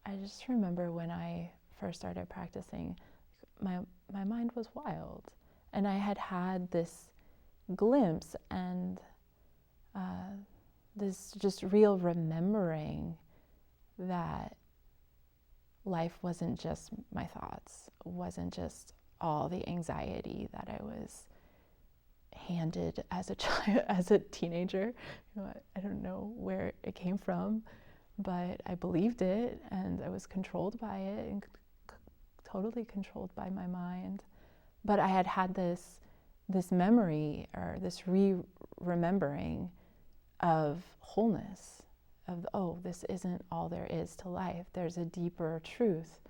I just remember when I first started practicing, my mind was wild. And I had this glimpse and this just real remembering that life wasn't just my thoughts, wasn't just all the anxiety that I was handed as a child, as a teenager. I don't know where it came from, but I believed it, and I was controlled by it, and totally controlled by my mind. But I had this memory, or this remembering of wholeness, of, oh, this isn't all there is to life. There's a deeper truth.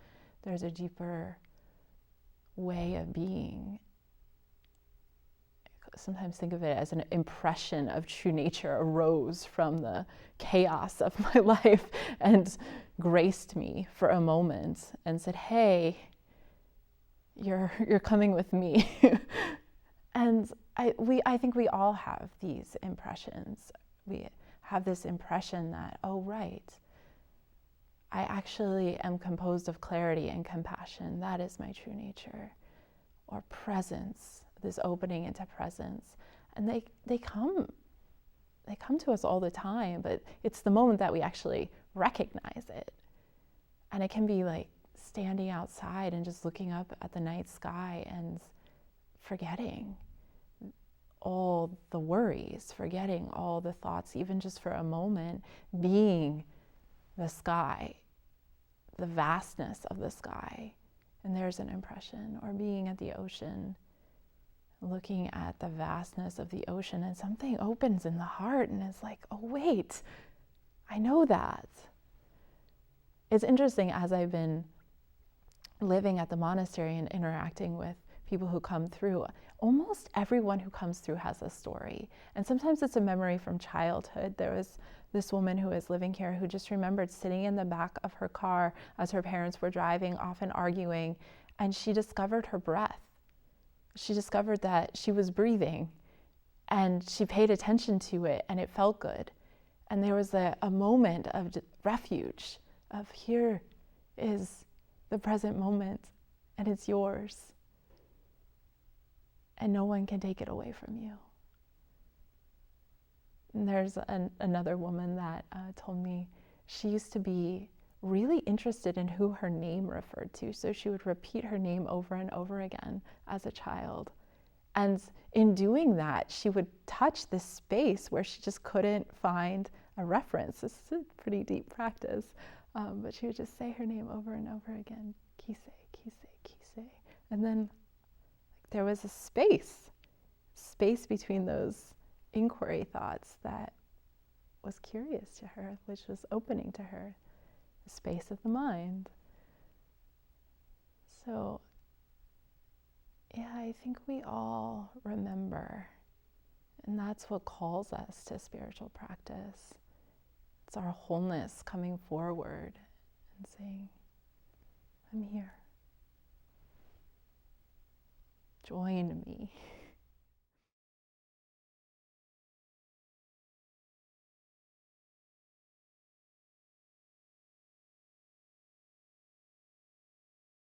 There's a deeper way of being. I sometimes think of it as an impression of true nature arose from the chaos of my life and graced me for a moment and said, hey, you're coming with me. And I think we all have these impressions. We have this impression that, oh, right, I actually am composed of clarity and compassion. That is my true nature. Or presence, this opening into presence. And they come to us all the time, but it's the moment that we actually recognize it. And it can be like standing outside and just looking up at the night sky and forgetting all the worries, forgetting all the thoughts, even just for a moment, being the sky, the vastness of the sky, and there's an impression. Or being at the ocean, looking at the vastness of the ocean, and something opens in the heart and it's like, oh wait, I know that. It's interesting, as I've been living at the monastery and interacting with people who come through, almost everyone who comes through has a story. And sometimes it's a memory from childhood. There was this woman who was living here who just remembered sitting in the back of her car as her parents were driving, often arguing, and she discovered her breath. She discovered that she was breathing, and she paid attention to it, and it felt good. And there was a moment of refuge, of here is the present moment, and it's yours. And no one can take it away from you. And there's another woman that told me she used to be really interested in who her name referred to. So she would repeat her name over and over again as a child. And in doing that, she would touch this space where she just couldn't find a reference. This is a pretty deep practice. But she would just say her name over and over again, Kisei, Kisei, Kisei. And then there was a space between those inquiry thoughts that was curious to her, which was opening to her, the space of the mind. So, yeah, I think we all remember, and that's what calls us to spiritual practice. It's our wholeness coming forward and saying, I'm here. Join me.